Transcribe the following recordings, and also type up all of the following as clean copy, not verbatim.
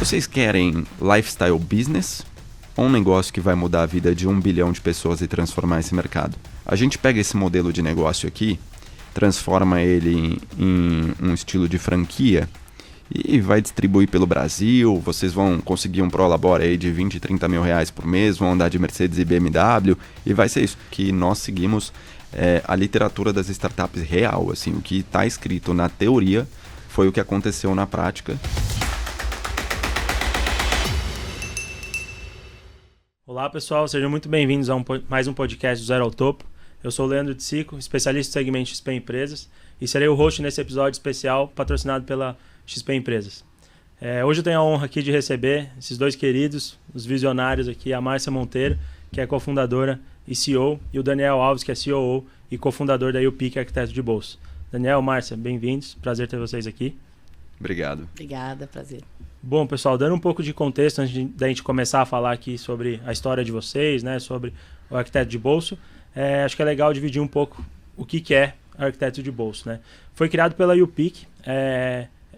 Vocês querem lifestyle business ou um negócio que vai mudar a vida de 1 bilhão de pessoas e transformar esse mercado? A gente pega esse modelo de negócio aqui, transforma ele em um estilo de franquia e vai distribuir pelo Brasil. Vocês vão conseguir um prolabore aí de 20, 30 mil reais por mês, vão andar de Mercedes e BMW, e vai ser isso. Que nós seguimos a literatura das startups real, assim, o que está escrito na teoria foi o que aconteceu na prática. Olá pessoal, sejam muito bem-vindos a mais um podcast do Zero ao Topo. Eu sou o Leandro Tsico, especialista no segmento XP Empresas, e serei o host nesse episódio especial patrocinado pela XP Empresas. Hoje eu tenho a honra aqui de receber esses dois queridos, os visionários aqui, a Márcia Monteiro, que é cofundadora e CEO, e o Daniel Alves, que é COO e cofundador da YouPick Arquiteto de Bolso. Daniel, Márcia, bem-vindos, prazer ter vocês aqui. Obrigado. Obrigada, prazer. Bom, pessoal, dando um pouco de contexto antes da gente começar a falar aqui sobre a história de vocês, né, sobre o Arquiteto de Bolso, acho que é legal dividir um pouco o que é Arquiteto de Bolso, né? Foi criado pela YouPick.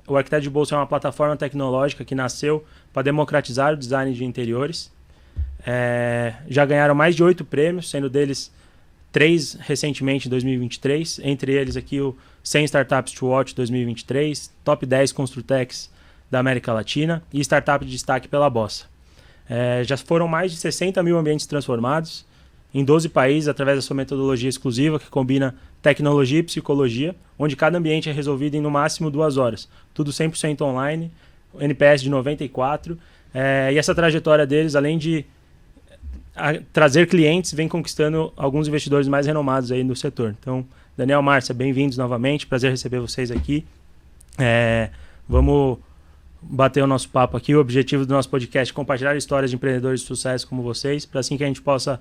O Arquiteto de Bolso é uma plataforma tecnológica que nasceu para democratizar o design de interiores. Já ganharam mais de 8 prêmios, sendo deles 3 recentemente em 2023, entre eles aqui o 100 Startups to Watch 2023, Top 10 Construtecs da América Latina e Startup de Destaque pela Bossa. Já foram mais de 60 mil ambientes transformados em 12 países através da sua metodologia exclusiva que combina tecnologia e psicologia, onde cada ambiente é resolvido em no máximo 2 horas. Tudo 100% online, NPS de 94. E essa trajetória deles, além de trazer clientes, vem conquistando alguns investidores mais renomados aí no setor. Então, Daniel, Márcia, bem-vindos novamente. Prazer receber vocês aqui. Vamos bater o nosso papo aqui. O objetivo do nosso podcast é compartilhar histórias de empreendedores de sucesso como vocês, para assim que a gente possa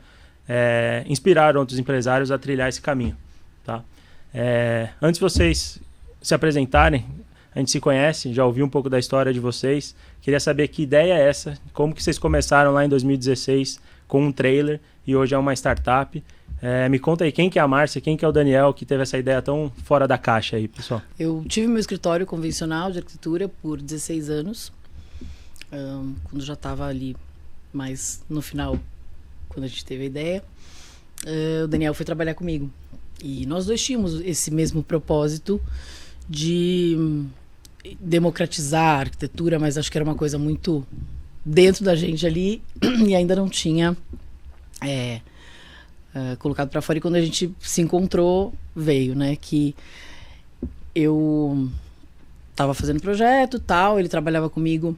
inspirar outros empresários a trilhar esse caminho. Tá? Antes de vocês se apresentarem, a gente se conhece, já ouviu um pouco da história de vocês. Queria saber que ideia é essa, como que vocês começaram lá em 2016 com um trailer e hoje é uma startup. Me conta aí, quem que é a Márcia, quem que é o Daniel, que teve essa ideia tão fora da caixa aí, pessoal? Eu tive meu escritório convencional de arquitetura por 16 anos, quando já estava ali mais no final, quando a gente teve a ideia. O Daniel foi trabalhar comigo. E nós dois tínhamos esse mesmo propósito de democratizar a arquitetura, mas acho que era uma coisa muito dentro da gente ali e ainda não tinha colocado para fora. E quando a gente se encontrou, veio, né? Que eu estava fazendo projeto e tal, ele trabalhava comigo,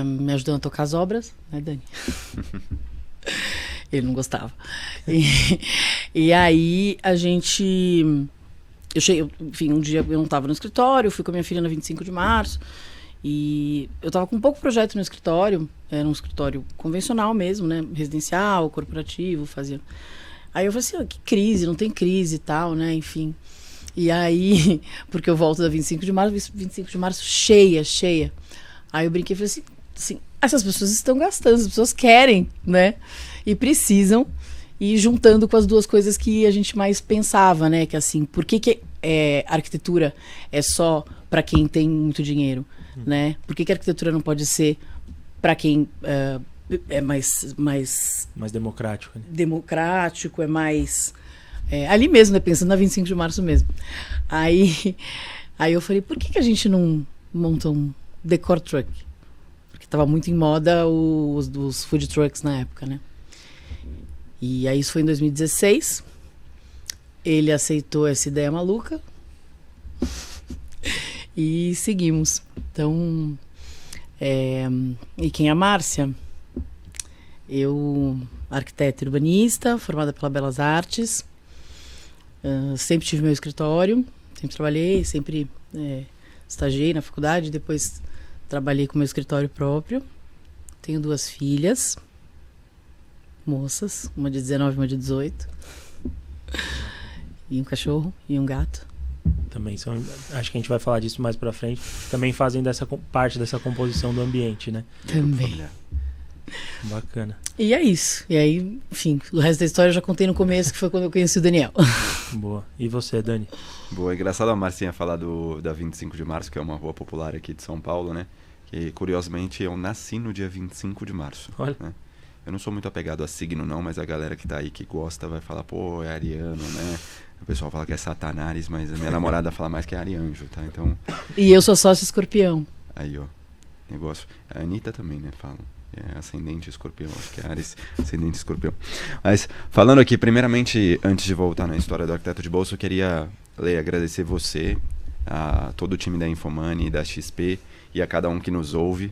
me ajudando a tocar as obras, né, Dani? Ele não gostava. E aí a gente... Eu cheguei, enfim, um dia eu não estava no escritório, fui com a minha filha no 25 de março e eu estava com um pouco projeto no escritório, era um escritório convencional mesmo, né? Residencial, corporativo, fazia... Aí eu falei assim, que crise, não tem crise e tal, né? Enfim. E aí, porque eu volto da 25 de março, 25 de março cheia. Aí eu brinquei e falei assim, essas pessoas estão gastando, as pessoas querem, né? E precisam, e juntando com as duas coisas que a gente mais pensava, né? Que assim, por que a arquitetura é só para quem tem muito dinheiro, né? Por que a arquitetura não pode ser para quem é mais democrático, né? Democrático, é mais... ali mesmo, né? Pensando na 25 de março mesmo. Aí eu falei, por que a gente não monta um decor truck? Porque tava muito em moda os food trucks na época, né? E aí isso foi em 2016. Ele aceitou essa ideia maluca e seguimos. Então, e quem é a Márcia? Eu, arquiteta e urbanista, formada pela Belas Artes, sempre tive meu escritório, sempre trabalhei, sempre estagiei na faculdade, depois trabalhei com meu escritório próprio. Tenho 2 filhas, moças, uma de 19 e uma de 18. E um cachorro e um gato. Também são, acho que a gente vai falar disso mais pra frente, também fazem parte dessa composição do ambiente, né? Também. Bacana. E é isso. E aí, enfim, o resto da história eu já contei no começo, que foi quando eu conheci o Daniel. Boa. E você, Dani? Boa, é engraçado a Marcinha falar da 25 de março, que é uma rua popular aqui de São Paulo, né? que curiosamente eu nasci no dia 25 de março. Olha. Né? Eu não sou muito apegado a signo não, mas a galera que tá aí que gosta vai falar, pô, é ariano, né? O pessoal fala que é Satanás, mas a minha namorada fala mais que é arianjo, tá? Então... E eu sou sócio escorpião. Aí, ó, negócio. A Anitta também, né, falam. É ascendente escorpião, acho que é Ares, ascendente escorpião. Mas, falando aqui, primeiramente, antes de voltar na história do Arquiteto de Bolso, eu queria, Lê, agradecer você, a todo o time da Infomoney, da XP e a cada um que nos ouve.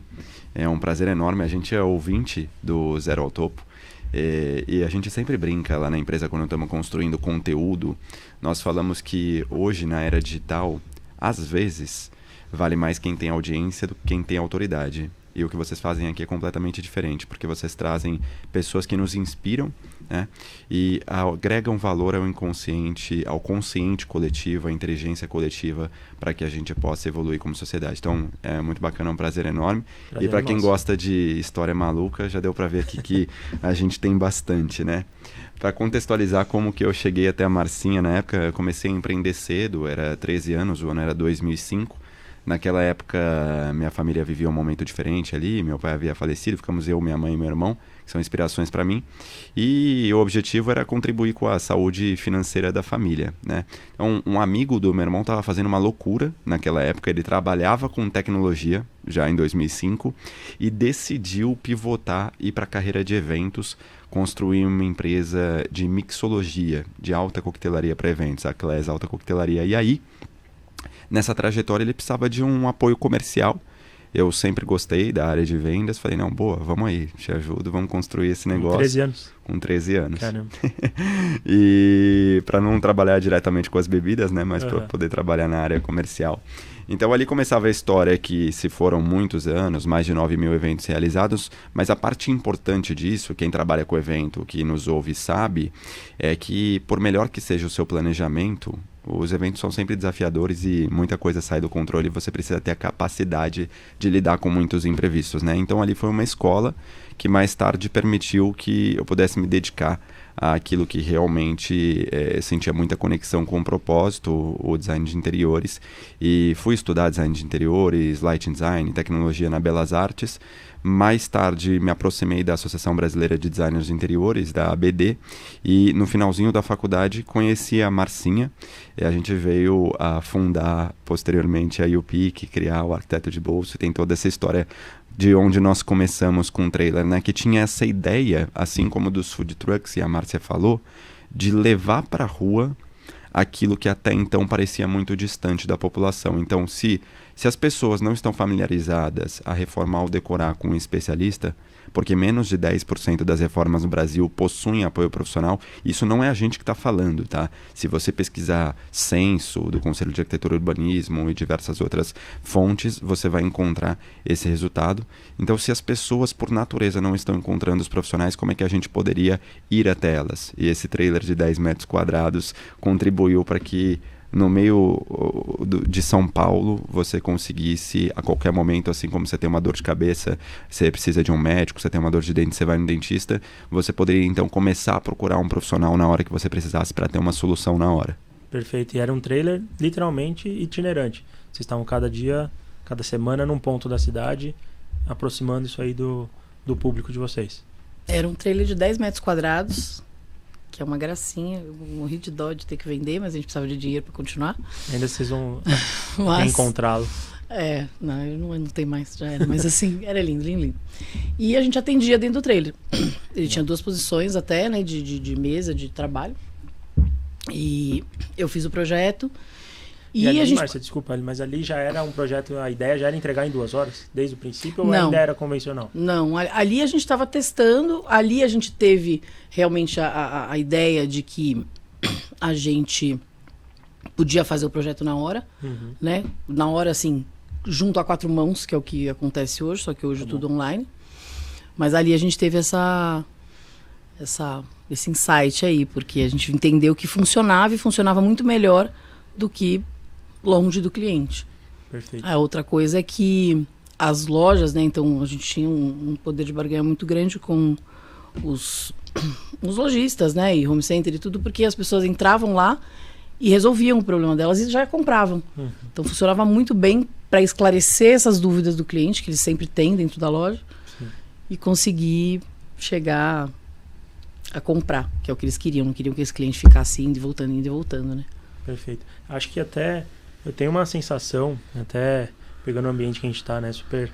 É um prazer enorme, a gente é ouvinte do Zero ao Topo. E a gente sempre brinca lá na empresa quando estamos construindo conteúdo. Nós falamos que hoje, na era digital, às vezes, vale mais quem tem audiência do que quem tem autoridade. E o que vocês fazem aqui é completamente diferente, porque vocês trazem pessoas que nos inspiram, né? E agregam valor ao inconsciente, ao consciente coletivo, à inteligência coletiva, para que a gente possa evoluir como sociedade. Então, é muito bacana, é um prazer enorme. E para quem gosta de história maluca, já deu para ver aqui que a gente tem bastante, né? Para contextualizar como que eu cheguei até a Marcinha, na época eu comecei a empreender cedo, era 13 anos, o ano era 2005. Naquela época, minha família vivia um momento diferente ali, meu pai havia falecido, ficamos eu, minha mãe e meu irmão, que são inspirações para mim, e o objetivo era contribuir com a saúde financeira da família, né? Então, um amigo do meu irmão estava fazendo uma loucura naquela época, ele trabalhava com tecnologia, já em 2005, e decidiu pivotar, ir para a carreira de eventos, construir uma empresa de mixologia, de alta coquetelaria para eventos, a Class Alta Coquetelaria, e aí... Nessa trajetória ele precisava de um apoio comercial. Eu sempre gostei da área de vendas. Falei, não, boa, vamos aí, te ajudo, vamos construir esse negócio. Com 13 anos. Com 13 anos. Caramba. E para não trabalhar diretamente com as bebidas, né, mas para poder trabalhar na área comercial. Então ali começava a história que se foram muitos anos, mais de 9.000 eventos realizados, mas a parte importante disso, quem trabalha com evento, que nos ouve sabe, é que por melhor que seja o seu planejamento, os eventos são sempre desafiadores e muita coisa sai do controle e você precisa ter a capacidade de lidar com muitos imprevistos, né? Então ali foi uma escola que mais tarde permitiu que eu pudesse me dedicar àquilo que realmente sentia muita conexão com o propósito, o design de interiores. E fui estudar design de interiores, lighting design, tecnologia na Belas Artes. Mais tarde me aproximei da Associação Brasileira de Designers de Interiores, da ABD, e no finalzinho da faculdade conheci a Marcinha. E a gente veio a fundar posteriormente a YouPeak, criar o Arquiteto de Bolso, e tem toda essa história de onde nós começamos com o trailer, né? Que tinha essa ideia, assim como dos food trucks, e a Márcia falou, de levar para a rua aquilo que até então parecia muito distante da população. Então, se as pessoas não estão familiarizadas a reformar ou decorar com um especialista, porque menos de 10% das reformas no Brasil possuem apoio profissional, isso não é a gente que está falando, tá? Se você pesquisar censo do Conselho de Arquitetura e Urbanismo e diversas outras fontes, você vai encontrar esse resultado. Então, se as pessoas, por natureza, não estão encontrando os profissionais, como é que a gente poderia ir até elas? E esse trailer de 10 metros quadrados contribuiu para que no meio de São Paulo, você conseguisse a qualquer momento, assim como você tem uma dor de cabeça, você precisa de um médico, você tem uma dor de dente, você vai no dentista, você poderia então começar a procurar um profissional na hora que você precisasse para ter uma solução na hora. Perfeito, e era um trailer literalmente itinerante. Vocês estavam cada dia, cada semana num ponto da cidade, aproximando isso aí do público de vocês. Era um trailer de 10 metros quadrados, que é uma gracinha. Eu morri de dó de ter que vender, mas a gente precisava de dinheiro para continuar. Ainda vocês vão encontrá-lo. Não tem mais, já era. Mas assim, era lindo, lindo, lindo. E a gente atendia dentro do trailer. Ele tinha 2 posições até, né, de mesa, de trabalho. E eu fiz o projeto. E ali, Márcia, desculpa, mas ali já era um projeto, a ideia já era entregar em 2 horas, desde o princípio, ou ainda era convencional? Não, ali a gente estava testando, ali a gente teve realmente a ideia de que a gente podia fazer o projeto na hora, né? Na hora, assim, junto a 4 mãos, que é o que acontece hoje, só que hoje tudo online. Mas ali a gente teve esse insight aí, porque a gente entendeu que funcionava e funcionava muito melhor do que longe do cliente. Perfeito. A outra coisa é que as lojas, né, então a gente tinha um poder de barganha muito grande com os lojistas, né, e home center e tudo, porque as pessoas entravam lá e resolviam o problema delas e já compravam. Então funcionava muito bem para esclarecer essas dúvidas do cliente, que eles sempre têm dentro da loja, e conseguir chegar a comprar, que é o que eles queriam. Não queriam que esse cliente ficasse indo e voltando, né? Perfeito. Acho que até eu tenho uma sensação, até pegando o ambiente que a gente está, né, super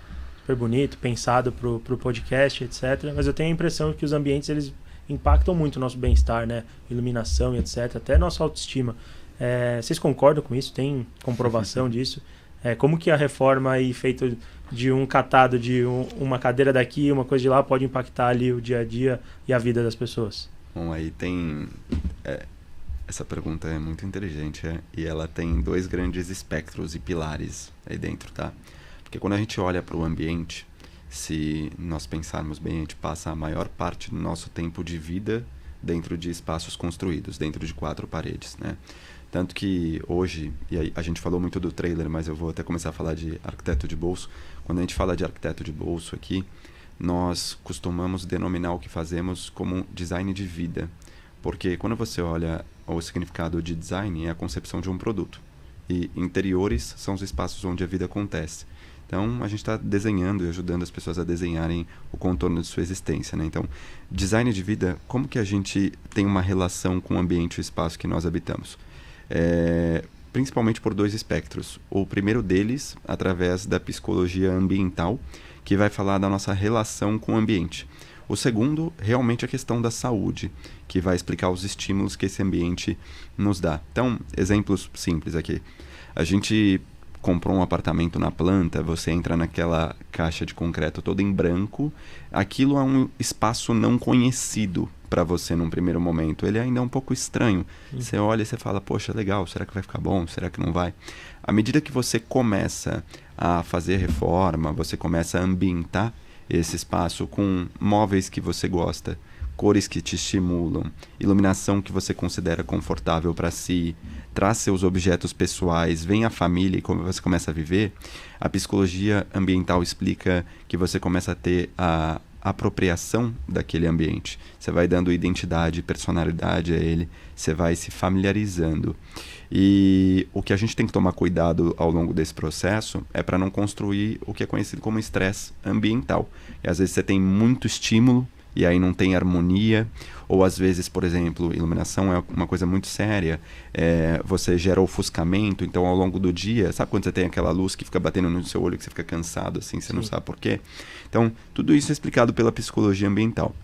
bonito, pensado pro podcast, etc. Mas eu tenho a impressão que os ambientes, eles impactam muito o nosso bem-estar, né? Iluminação e etc. Até nossa autoestima. Vocês concordam com isso? Tem comprovação disso? Como que a reforma aí, feita de um catado de uma cadeira daqui, uma coisa de lá, pode impactar ali o dia a dia e a vida das pessoas? Bom, aí tem... essa pergunta é muito inteligente, e ela tem 2 grandes espectros e pilares aí dentro, tá? Porque quando a gente olha para o ambiente, se nós pensarmos bem, a gente passa a maior parte do nosso tempo de vida dentro de espaços construídos, dentro de 4 paredes, né? Tanto que hoje, e aí a gente falou muito do trailer, mas eu vou até começar a falar de arquiteto de bolso. Quando a gente fala de arquiteto de bolso aqui, nós costumamos denominar o que fazemos como design de vida. Porque quando você olha o significado de design, é a concepção de um produto. E interiores são os espaços onde a vida acontece. Então, a gente está desenhando e ajudando as pessoas a desenharem o contorno de sua existência, né? Então, design de vida, como que a gente tem uma relação com o ambiente e o espaço que nós habitamos? Principalmente por 2 espectros. O primeiro deles, através da psicologia ambiental, que vai falar da nossa relação com o ambiente. O segundo, realmente a questão da saúde, que vai explicar os estímulos que esse ambiente nos dá. Então, exemplos simples aqui. A gente comprou um apartamento na planta, você entra naquela caixa de concreto toda em branco, aquilo é um espaço não conhecido para você num primeiro momento. Ele ainda é um pouco estranho. Você olha e você fala, poxa, legal, será que vai ficar bom? Será que não vai? À medida que você começa a fazer reforma, você começa a ambientar esse espaço com móveis que você gosta, cores que te estimulam, iluminação que você considera confortável para si, traz seus objetos pessoais, vem a família e como você começa a viver, a psicologia ambiental explica que você começa a ter a apropriação daquele ambiente. Você vai dando identidade e personalidade a ele, você vai se familiarizando. E o que a gente tem que tomar cuidado ao longo desse processo é para não construir o que é conhecido como estresse ambiental. E às vezes você tem muito estímulo e aí não tem harmonia, ou às vezes, por exemplo, iluminação é uma coisa muito séria, você gera ofuscamento, então ao longo do dia, sabe quando você tem aquela luz que fica batendo no seu olho, que você fica cansado, assim, você não sabe por quê? Então, tudo isso é explicado pela psicologia ambiental.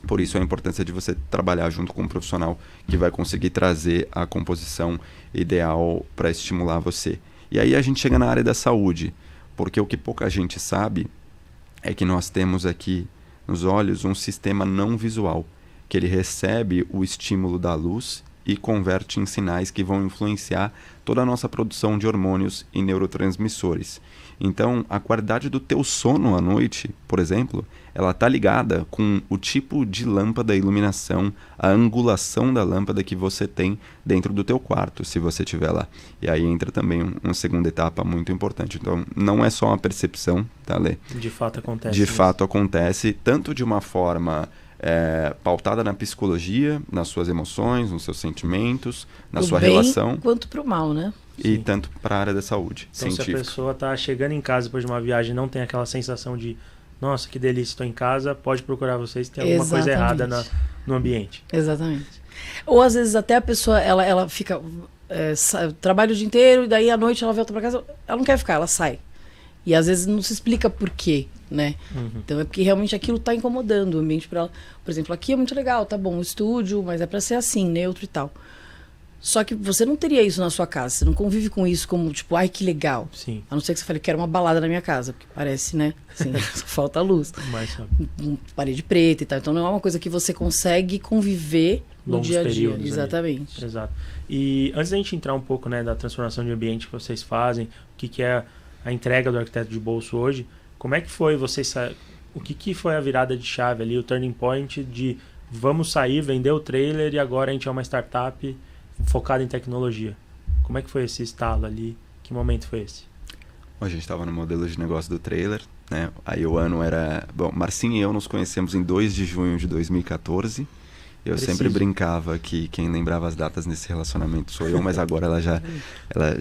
Por isso a importância de você trabalhar junto com um profissional que vai conseguir trazer a composição ideal para estimular você. E aí a gente chega na área da saúde, porque o que pouca gente sabe é que nós temos aqui nos olhos um sistema não visual, que ele recebe o estímulo da luz e converte em sinais que vão influenciar toda a nossa produção de hormônios e neurotransmissores. Então, a qualidade do teu sono à noite, por exemplo, ela está ligada com o tipo de lâmpada, iluminação, a angulação da lâmpada que você tem dentro do teu quarto, se você estiver lá. E aí entra também uma segunda etapa muito importante. Então, não é só uma percepção, tá, Lê? De fato acontece. De fato acontece, tanto de uma forma pautada na psicologia, nas suas emoções, nos seus sentimentos, na sua relação. Quanto para o mal, né? E tanto para a área da saúde então, científica. Se a pessoa está chegando em casa depois de uma viagem e não tem aquela sensação de nossa, que delícia, estou em casa, pode procurar vocês se tem alguma coisa errada no ambiente. Exatamente. Ou às vezes até a pessoa, ela fica, trabalha o dia inteiro e daí à noite ela volta para casa, ela não quer ficar, ela sai. E às vezes não se explica por quê, né? Então é porque realmente aquilo está incomodando o ambiente para ela. Por exemplo, aqui é muito legal, tá bom, o estúdio, mas é para ser assim, neutro e tal. Só que você não teria isso na sua casa, você não convive com isso como tipo, ai que legal. Sim. A não ser que você fale, quero uma balada na minha casa, porque parece, né? Assim, falta luz. Parede preta e tal. Então não é uma coisa que você consegue conviver no dia a dia. Exatamente. Exato. E antes da gente entrar um pouco, né, da transformação de ambiente que vocês fazem, o que é a entrega do arquiteto de bolso hoje, como é que foi o que foi a virada de chave ali, o turning point de vamos sair, vender o trailer e agora a gente é uma startup focada em tecnologia? Como é que foi esse estalo ali? Que momento foi esse? A gente estava no modelo de negócio do trailer, né? Aí o ano era... Bom, Marcinho e eu nos conhecemos em 2 de junho de 2014 Eu sempre brincava que quem lembrava as datas nesse relacionamento sou eu, mas agora ela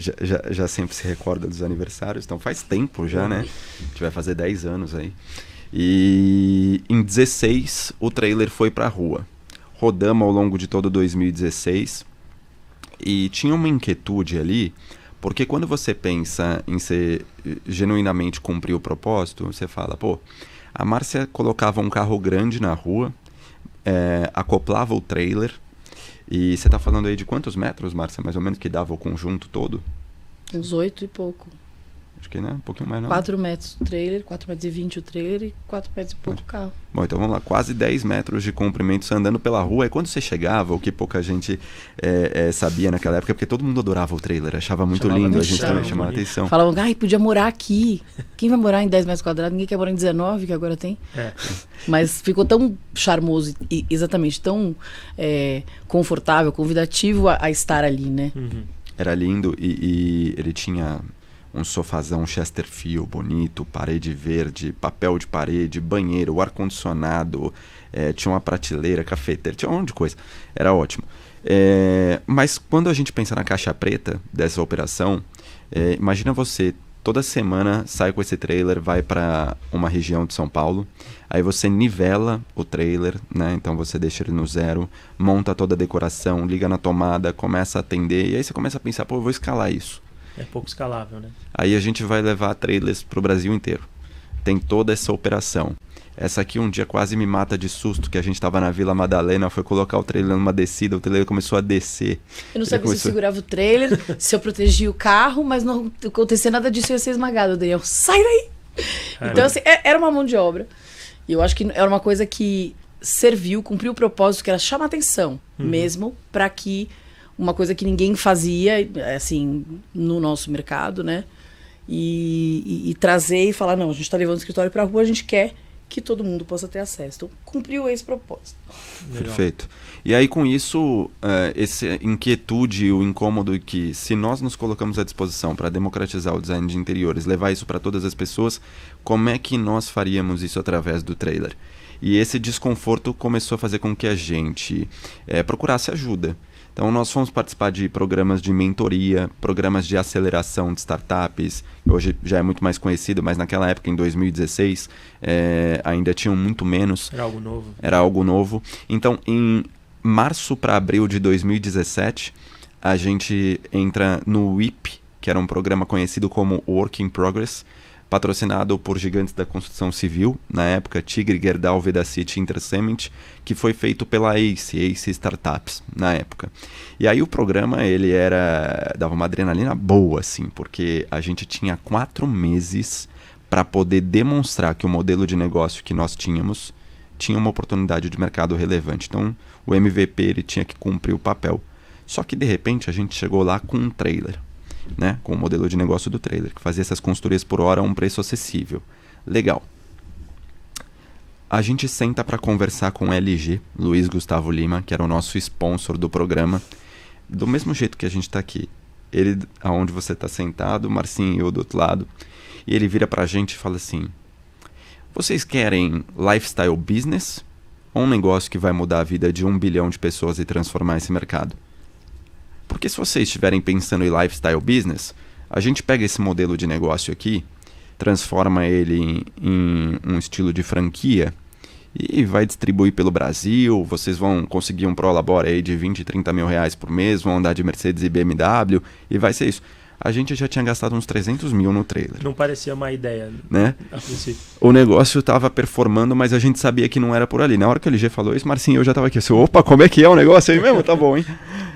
já sempre se recorda dos aniversários, então faz tempo já, né? A gente vai fazer 10 anos aí. E em 16 o trailer foi pra rua. Rodamos ao longo de todo 2016 e tinha uma inquietude ali, porque quando você pensa em ser genuinamente cumprir o propósito, você fala, pô, a Márcia colocava um carro grande na rua, acoplava o trailer, e você tá falando aí de quantos metros, Márcia, mais ou menos, que dava o conjunto todo? Uns 8 e pouco. Acho que, né? Um pouquinho mais não. 4 metros o trailer, 4 metros e 20 o trailer e 4 metros e pouco o carro. Bom, então vamos lá, quase 10 metros de comprimento você andando pela rua. E quando você chegava, o que pouca gente sabia naquela época, porque todo mundo adorava o trailer, achava muito lindo, a gente também chamava atenção. Falavam, podia morar aqui. Quem vai morar em 10 metros quadrados? Ninguém quer morar em 19, que agora tem. Mas ficou tão charmoso e exatamente tão confortável, convidativo a estar ali, né? Uhum. Era lindo e ele tinha um sofazão Chesterfield bonito, parede verde, papel de parede, banheiro, ar-condicionado, tinha uma prateleira, cafeteira, tinha um monte de coisa. Era ótimo. Mas quando a gente pensa na caixa preta dessa operação, imagina você, toda semana sai com esse trailer, vai para uma região de São Paulo, aí você nivela o trailer, né? Então você deixa ele no zero, monta toda a decoração, liga na tomada, começa a atender, e aí você começa a pensar, pô, eu vou escalar isso. É pouco escalável, né? Aí a gente vai levar trailers pro Brasil inteiro. Tem toda essa operação. Essa aqui um dia quase me mata de susto, que a gente tava na Vila Madalena, foi colocar o trailer numa descida, o trailer começou a descer. Eu não sabia se eu segurava o trailer, se eu protegia o carro, mas não acontecia nada disso, eu ia ser esmagado. Daniel, sai daí! Então, assim, era uma mão de obra. E eu acho que era uma coisa que serviu, cumpriu o propósito, que era chamar atenção mesmo, para que uma coisa que ninguém fazia, assim, no nosso mercado, né? E trazer e falar, não, a gente está levando o escritório para a rua, a gente quer que todo mundo possa ter acesso. Então, cumpriu esse propósito. Legal. Perfeito. E aí, com isso, essa inquietude, o incômodo que, se nós nos colocamos à disposição para democratizar o design de interiores, levar isso para todas as pessoas, como é que nós faríamos isso através do trailer? E esse desconforto começou a fazer com que a gente procurasse ajuda. Então, nós fomos participar de programas de mentoria, programas de aceleração de startups. Hoje já é muito mais conhecido, mas naquela época, em 2016, ainda tinham muito menos. Era algo novo. Então, em março para abril de 2017, a gente entra no WIP, que era um programa conhecido como Work in Progress, patrocinado por gigantes da construção civil, na época Tigre, Gerdau, Vedacity, Intercement, que foi feito pela Ace Startups, na época. E aí o programa, ele dava uma adrenalina boa, assim, porque a gente tinha 4 meses para poder demonstrar que o modelo de negócio que nós tínhamos tinha uma oportunidade de mercado relevante. Então, o MVP, ele tinha que cumprir o papel. Só que, de repente, a gente chegou lá com um trailer, né, com o modelo de negócio do trailer, que fazia essas consultorias por hora a um preço acessível. Legal. A gente senta para conversar com o LG, Luiz Gustavo Lima, que era o nosso sponsor do programa, do mesmo jeito que a gente está aqui. Ele, aonde você está sentado, Marcinho e eu do outro lado, e ele vira para a gente e fala assim: vocês querem lifestyle business ou um negócio que vai mudar a vida de 1 bilhão de pessoas e transformar esse mercado? Porque se vocês estiverem pensando em lifestyle business, a gente pega esse modelo de negócio aqui, transforma ele em um estilo de franquia e vai distribuir pelo Brasil. Vocês vão conseguir um prolabore aí de 20, 30 mil reais por mês, vão andar de Mercedes e BMW e vai ser isso. A gente já tinha gastado uns 300 mil no trailer. Não parecia uma ideia, né? A princípio. O negócio estava performando, mas a gente sabia que não era por ali. Na hora que o LG falou isso, Marcinho, eu já estava aqui assim, opa, como é que é o negócio aí mesmo? Tá bom, hein?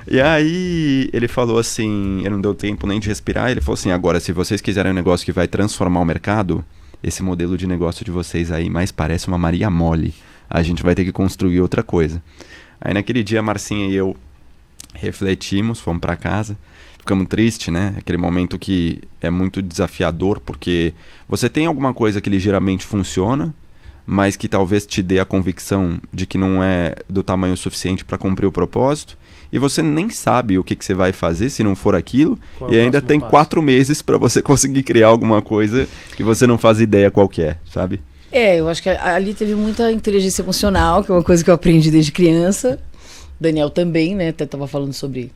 E aí ele falou assim, ele não deu tempo nem de respirar, ele falou assim: agora, se vocês quiserem um negócio que vai transformar o mercado, esse modelo de negócio de vocês aí mais parece uma Maria Mole. A gente vai ter que construir outra coisa. Aí naquele dia, Marcinha e eu refletimos, fomos para casa, ficamos tristes, né? Aquele momento que é muito desafiador, porque você tem alguma coisa que ligeiramente funciona, mas que talvez te dê a convicção de que não é do tamanho suficiente para cumprir o propósito, e você nem sabe o que você vai fazer se não for aquilo, e ainda tem 4 meses para você conseguir criar alguma coisa que você não faz ideia qual que é, sabe? Eu acho que ali teve muita inteligência emocional, que é uma coisa que eu aprendi desde criança. Daniel também, né? Até estava falando sobre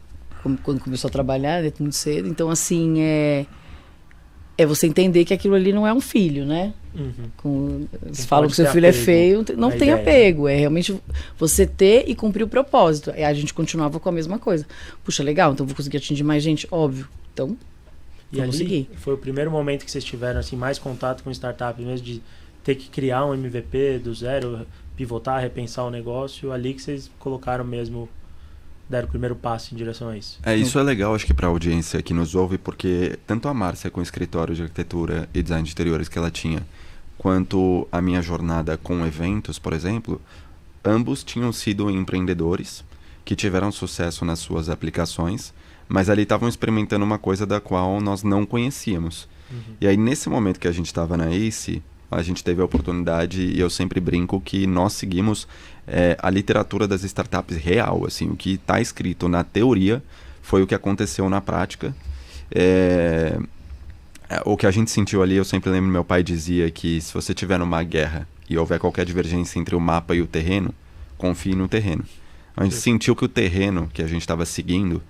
quando começou a trabalhar, né, muito cedo. Então, assim, é você entender que aquilo ali não é um filho, né? Eles falam que seu filho é feio, não tem apego. É realmente você ter e cumprir o propósito. Aí a gente continuava com a mesma coisa. Puxa, legal, então vou conseguir atingir mais gente, óbvio. Então, e ali seguir. Foi o primeiro momento que vocês tiveram assim, mais contato com startup, mesmo de ter que criar um MVP do zero, pivotar, repensar o negócio, ali que vocês colocaram mesmo, deram o primeiro passo em direção a isso. Isso é legal, acho que para a audiência que nos ouve, porque tanto a Márcia com o escritório de arquitetura e design de interiores que ela tinha, quanto a minha jornada com eventos, por exemplo, ambos tinham sido empreendedores que tiveram sucesso nas suas aplicações, mas ali estavam experimentando uma coisa da qual nós não conhecíamos. E aí, nesse momento que a gente estava na ACE, a gente teve a oportunidade, e eu sempre brinco que nós seguimos a literatura das startups real, assim, o que está escrito na teoria foi o que aconteceu na prática. O que a gente sentiu ali, eu sempre lembro, meu pai dizia que se você tiver numa guerra e houver qualquer divergência entre o mapa e o terreno, confie no terreno. A gente sentiu que o terreno que a gente estava seguindo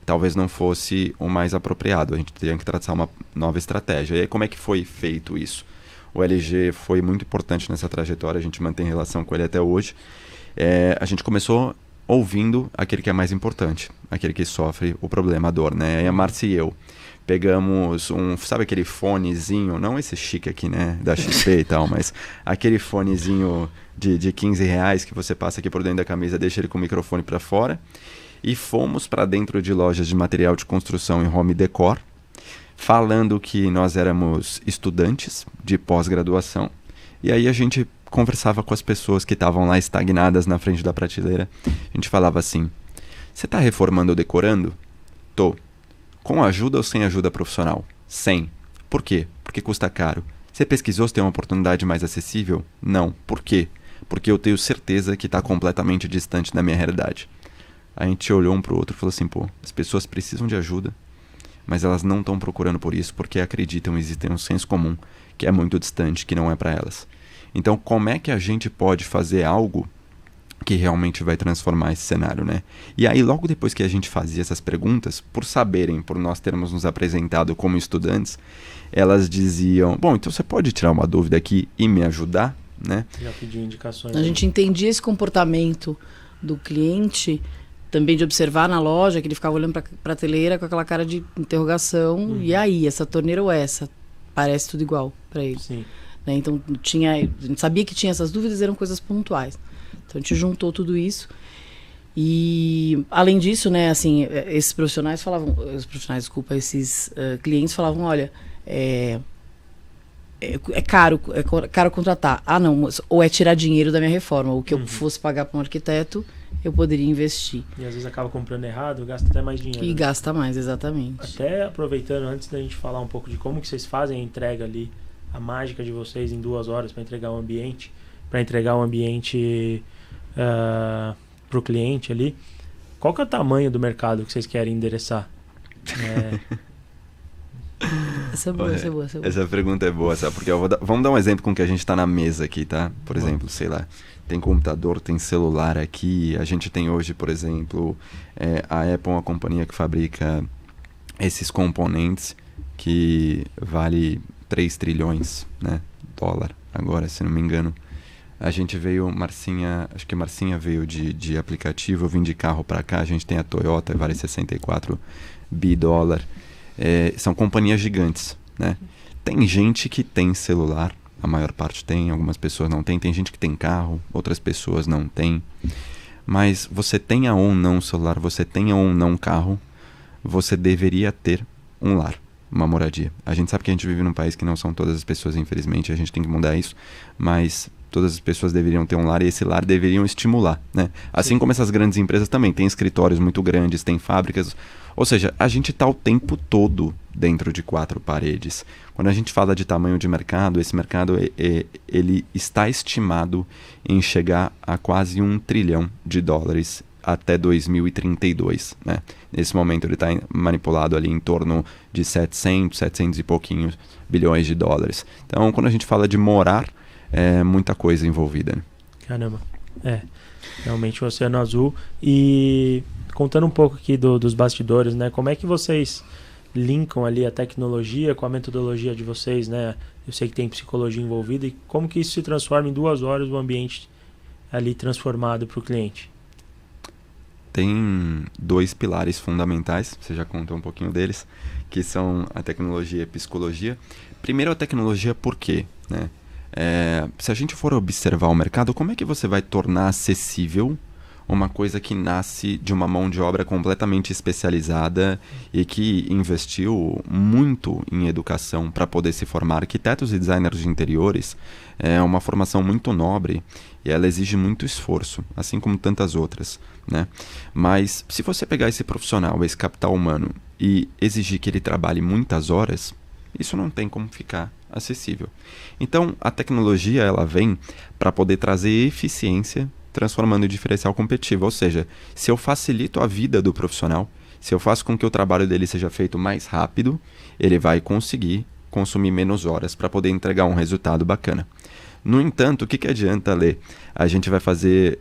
talvez não fosse o mais apropriado, a gente teria que traçar uma nova estratégia. E aí, como é que foi feito isso? O LG foi muito importante nessa trajetória, a gente mantém relação com ele até hoje. A gente começou ouvindo aquele que é mais importante, aquele que sofre o problema, a dor, né? Aí a Márcia e eu pegamos sabe aquele fonezinho, não esse chique aqui, né, da XP e tal, mas aquele fonezinho de 15 reais que você passa aqui por dentro da camisa, deixa ele com o microfone para fora, e fomos para dentro de lojas de material de construção e home decor, falando que nós éramos estudantes de pós-graduação, e aí a gente conversava com as pessoas que estavam lá estagnadas na frente da prateleira. A gente falava assim: você está reformando ou decorando? Tô. Com ajuda ou sem ajuda profissional? Sem. Por quê? Porque custa caro. Você pesquisou se tem uma oportunidade mais acessível? Não. Por quê? Porque eu tenho certeza que está completamente distante da minha realidade. A gente olhou um para o outro e falou assim: pô, as pessoas precisam de ajuda, mas elas não estão procurando por isso porque acreditam, existe um senso comum que é muito distante, que não é para elas. Então, como é que a gente pode fazer algo que realmente vai transformar esse cenário, né? E aí, logo depois que a gente fazia essas perguntas, por nós termos nos apresentado como estudantes, elas diziam: bom, então você pode tirar uma dúvida aqui e me ajudar, né? Já pedi indicações. A gente entendia esse comportamento do cliente, também de observar na loja, que ele ficava olhando para a prateleira com aquela cara de interrogação. E aí, essa torneira ou essa? Parece tudo igual para ele. Sim. Né? Então, a gente sabia que tinha essas dúvidas, eram coisas pontuais. Então, a gente juntou tudo isso. E, além disso, né, assim, esses profissionais falavam... esses clientes falavam: olha, é caro contratar. Ah, não, ou é tirar dinheiro da minha reforma. O que eu fosse pagar para um arquiteto, eu poderia investir. E às vezes acaba comprando errado, gasta até mais dinheiro. E gasta mais, exatamente. Até aproveitando, antes da gente falar um pouco de como que vocês fazem a entrega ali, a mágica de vocês em 2 horas para entregar o ambiente, para o cliente ali, qual que é o tamanho do mercado que vocês querem endereçar? Essa é boa. Essa pergunta é boa, sabe? Porque vamos dar um exemplo com o que a gente está na mesa aqui, tá? Por exemplo, sei lá, tem computador, tem celular aqui. A gente tem hoje, por exemplo, a Apple, uma companhia que fabrica esses componentes que vale 3 trilhões, né, dólar, agora, se não me engano. A gente veio, acho que Marcinha veio de aplicativo, eu vim de carro para cá, a gente tem a Toyota, vale 64 bi dólar. São companhias gigantes, né? Tem gente que tem celular, a maior parte tem, algumas pessoas não tem. Tem gente que tem carro, outras pessoas não tem. Mas você tenha ou não celular, você tenha ou não carro, você deveria ter um lar, uma moradia. A gente sabe que a gente vive num país que não são todas as pessoas, infelizmente, a gente tem que mudar isso, mas todas as pessoas deveriam ter um lar e esse lar deveriam estimular, né? Assim como essas grandes empresas também, tem escritórios muito grandes, tem fábricas, ou seja, a gente está o tempo todo dentro de 4 paredes. Quando a gente fala de tamanho de mercado, esse mercado ele está estimado em chegar a quase $1 trilhão até 2032, né? Nesse momento ele está manipulado ali em torno de 700 e pouquinhos bilhões de dólares. Então, quando a gente fala de morar, é muita coisa envolvida, né? Caramba. Realmente o Oceano Azul. E contando um pouco aqui dos bastidores, né? Como é que vocês linkam ali a tecnologia com a metodologia de vocês, né? Eu sei que tem psicologia envolvida, e como que isso se transforma em 2 horas o ambiente ali transformado para o cliente? Tem 2 pilares fundamentais, você já contou um pouquinho deles, que são a tecnologia e a psicologia. Primeiro a tecnologia, por quê? Né? Se a gente for observar o mercado, como é que você vai tornar acessível uma coisa que nasce de uma mão de obra completamente especializada e que investiu muito em educação para poder se formar? Arquitetos e designers de interiores é uma formação muito nobre e ela exige muito esforço, assim como tantas outras, né? Mas se você pegar esse profissional, esse capital humano, e exigir que ele trabalhe muitas horas, isso não tem como ficar acessível. Então, a tecnologia ela vem para poder trazer eficiência, transformando em diferencial competitivo. Ou seja, se eu facilito a vida do profissional, se eu faço com que o trabalho dele seja feito mais rápido, ele vai conseguir consumir menos horas para poder entregar um resultado bacana. No entanto, o que adianta, Lê? A gente vai fazer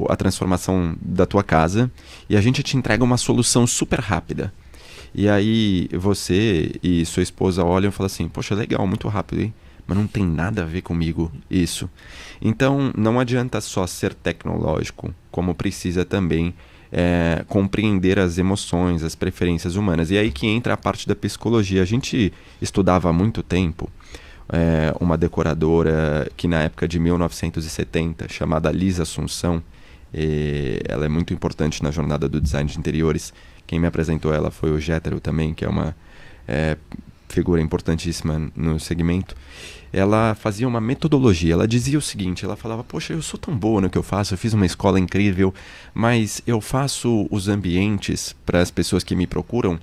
a transformação da tua casa e a gente te entrega uma solução super rápida. E aí você e sua esposa olham e falam assim, poxa, legal, muito rápido, hein? Mas não tem nada a ver comigo isso. Então, não adianta só ser tecnológico, como precisa também compreender as emoções, as preferências humanas. E aí que entra a parte da psicologia. A gente estudava há muito tempo uma decoradora que na época de 1970, chamada Lisa Assunção, ela é muito importante na jornada do design de interiores. Quem me apresentou ela foi o Gétero também, que é uma figura importantíssima no segmento. Ela fazia uma metodologia, ela dizia o seguinte, ela falava, poxa, eu sou tão boa no que eu faço, eu fiz uma escola incrível, mas eu faço os ambientes para as pessoas que me procuram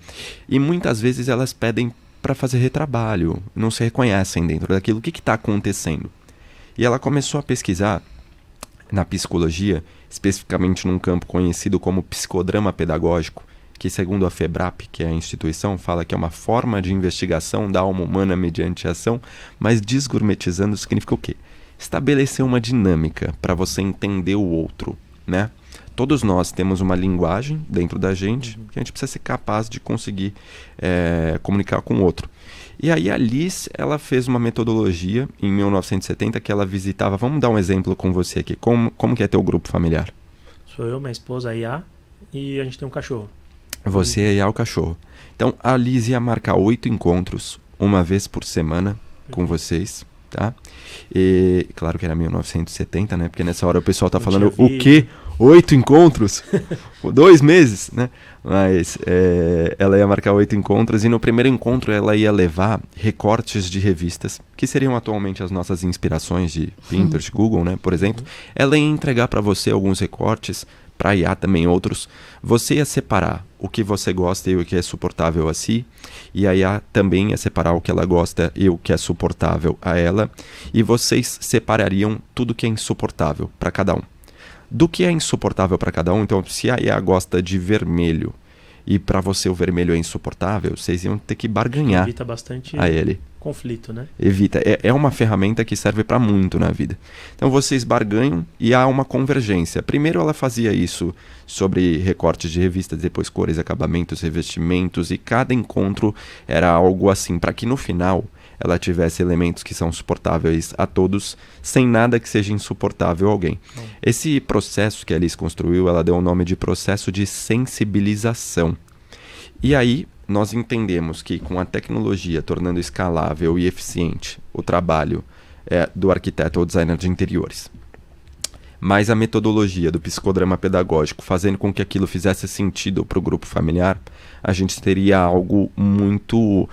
e muitas vezes elas pedem para fazer retrabalho, não se reconhecem dentro daquilo, o que está acontecendo? E ela começou a pesquisar na psicologia, especificamente num campo conhecido como psicodrama pedagógico, que segundo a FEBRAP, que é a instituição, fala que é uma forma de investigação da alma humana mediante a ação, mas desgourmetizando significa o quê? Estabelecer uma dinâmica para você entender o outro, né? Todos nós temos uma linguagem dentro da gente que a gente precisa ser capaz de conseguir comunicar com o outro. E aí a Liz, ela fez uma metodologia em 1970 que ela visitava, vamos dar um exemplo com você aqui, como que é teu grupo familiar? Sou eu, minha esposa, a Iá, e a gente tem um cachorro. Você e o cachorro. Então, a Liz ia marcar 8 encontros, uma vez por semana, com vocês, tá? E, claro que era 1970, né? Porque nessa hora o pessoal tá falando, o quê? 8 encontros? 2 meses, né? Mas ela ia marcar 8 encontros e no primeiro encontro ela ia levar recortes de revistas, que seriam atualmente as nossas inspirações de Pinterest, Google, né? Por exemplo. Ela ia entregar para você alguns recortes, para IA também outros, você ia separar o que você gosta e o que é suportável a si, e a IA também ia separar o que ela gosta e o que é suportável a ela, e vocês separariam tudo que é insuportável para cada um. Do que é insuportável para cada um, então se a IA gosta de vermelho, e para você o vermelho é insuportável, vocês iam ter que barganhar. Evita bastante a ele. Conflito, né? Evita. É uma ferramenta que serve para muito na vida. Então vocês barganham e há uma convergência. Primeiro ela fazia isso sobre recortes de revistas, depois cores, acabamentos, revestimentos, e cada encontro era algo assim, para que no final ela tivesse elementos que são suportáveis a todos, sem nada que seja insuportável a alguém. Esse processo que a Alice construiu, ela deu o nome de processo de sensibilização. E aí nós entendemos que com a tecnologia tornando escalável e eficiente o trabalho do arquiteto ou designer de interiores, mas a metodologia do psicodrama pedagógico fazendo com que aquilo fizesse sentido para o grupo familiar, a gente teria algo muito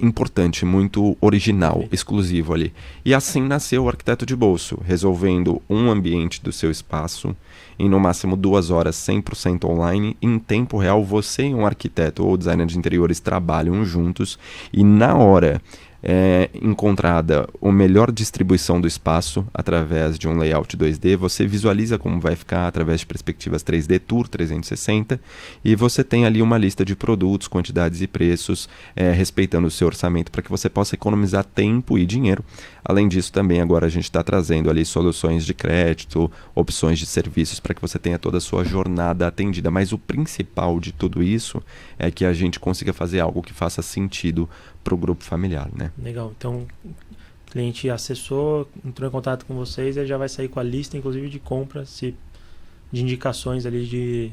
importante, muito original, exclusivo ali. E assim nasceu o Arquiteto de Bolso, resolvendo um ambiente do seu espaço em no máximo 2 horas 100% online. Em tempo real, você e um arquiteto ou designer de interiores trabalham juntos e na hora é encontrada a melhor distribuição do espaço através de um layout 2D, você visualiza como vai ficar através de perspectivas 3D Tour 360 e você tem ali uma lista de produtos, quantidades e preços, respeitando o seu orçamento para que você possa economizar tempo e dinheiro. Além disso, também agora a gente está trazendo ali soluções de crédito, opções de serviços para que você tenha toda a sua jornada atendida. Mas o principal de tudo isso é que a gente consiga fazer algo que faça sentido para o grupo familiar, né? Legal. Então, o cliente acessou, entrou em contato com vocês, ele já vai sair com a lista, inclusive, de compras, de indicações ali de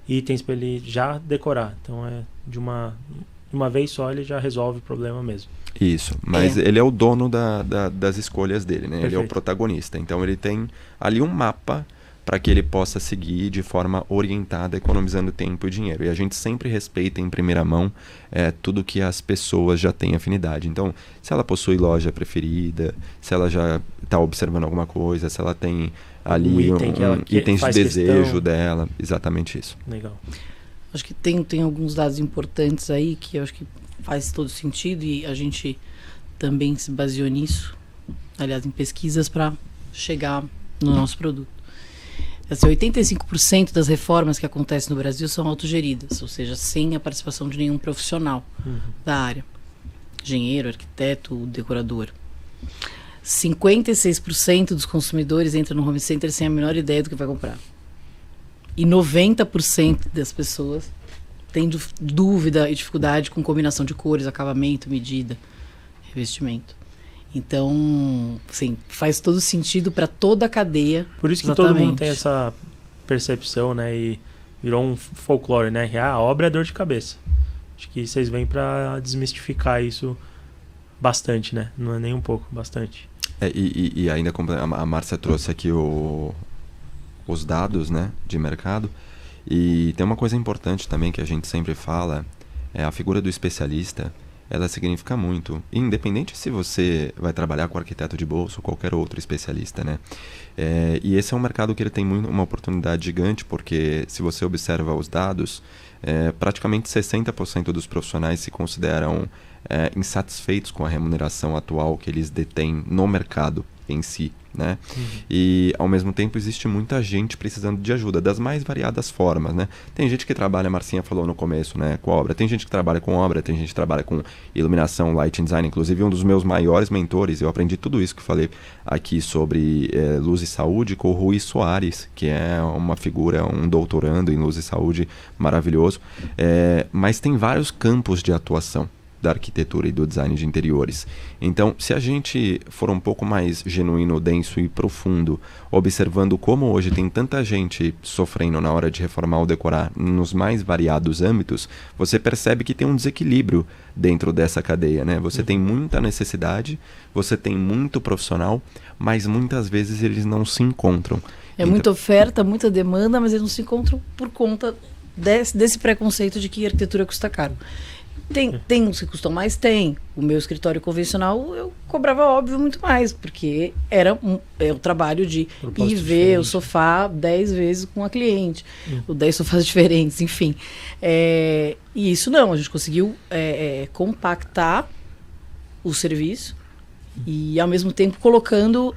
itens para ele já decorar. Então, de uma vez só, ele já resolve o problema mesmo. Isso, mas ele é o dono das escolhas dele, né? Perfeito. Ele é o protagonista. Então, ele tem ali um mapa para que ele possa seguir de forma orientada, economizando tempo e dinheiro. E a gente sempre respeita em primeira mão tudo que as pessoas já têm afinidade. Então, se ela possui loja preferida, se ela já está observando alguma coisa, se ela tem ali itens de desejo dela, exatamente isso. Legal. Acho que tem alguns dados importantes aí que eu acho que faz todo sentido e a gente também se baseou nisso, aliás, em pesquisas para chegar no nosso produto. Assim, 85% das reformas que acontecem no Brasil são autogeridas, ou seja, sem a participação de nenhum profissional da área. Engenheiro, arquiteto, decorador. 56% dos consumidores entram no home center sem a menor ideia do que vai comprar. E 90% das pessoas têm dúvida e dificuldade com combinação de cores, acabamento, medida, revestimento. Então, assim, faz todo sentido para toda a cadeia. Por isso que todo mundo tem essa percepção, né? E virou um folclore, né? A obra é dor de cabeça. Acho que vocês vêm para desmistificar isso bastante, né? Não é nem um pouco, bastante. E ainda como a Márcia trouxe aqui os dados, né, de mercado. E tem uma coisa importante também que a gente sempre fala, a figura do especialista, ela significa muito, independente se você vai trabalhar com arquiteto de bolso ou qualquer outro especialista, né? E esse é um mercado que ele tem uma oportunidade gigante, porque se você observa os dados, praticamente 60% dos profissionais se consideram insatisfeitos com a remuneração atual que eles detêm no mercado em si, né? E ao mesmo tempo existe muita gente precisando de ajuda das mais variadas formas, né? Tem gente que trabalha, a Marcinha falou no começo, né, com obra, tem gente que trabalha com obra, tem gente que trabalha com iluminação, lighting design, inclusive um dos meus maiores mentores, eu aprendi tudo isso que falei aqui sobre luz e saúde com o Rui Soares, que é uma figura, um doutorando em luz e saúde maravilhoso, mas tem vários campos de atuação da arquitetura e do design de interiores. Então, se a gente for um pouco mais genuíno, denso e profundo, observando como hoje tem tanta gente sofrendo na hora de reformar ou decorar nos mais variados âmbitos, você percebe que tem um desequilíbrio dentro dessa cadeia, né? Você tem muita necessidade, você tem muito profissional, mas muitas vezes eles não se encontram. Então, muita oferta, muita demanda, mas eles não se encontram por conta desse preconceito de que a arquitetura custa caro. Tem uns que custam mais? Tem. O meu escritório convencional eu cobrava, óbvio, muito mais, porque era o trabalho de ir ver o sofá 10 vezes com a cliente, ou 10 sofás diferentes, enfim. E isso não, a gente conseguiu compactar o serviço e, ao mesmo tempo, colocando,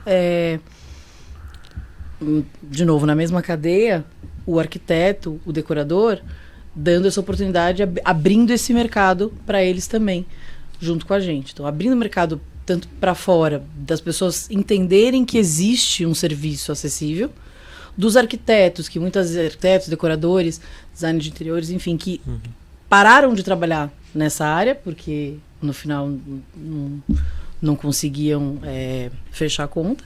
de novo, na mesma cadeia, o arquiteto, o decorador, dando essa oportunidade, abrindo esse mercado para eles também, junto com a gente. Então, abrindo o mercado tanto para fora, das pessoas entenderem que existe um serviço acessível, dos arquitetos, que muitos arquitetos, decoradores, design de interiores, enfim, que pararam de trabalhar nessa área, porque no final não conseguiam fechar a conta.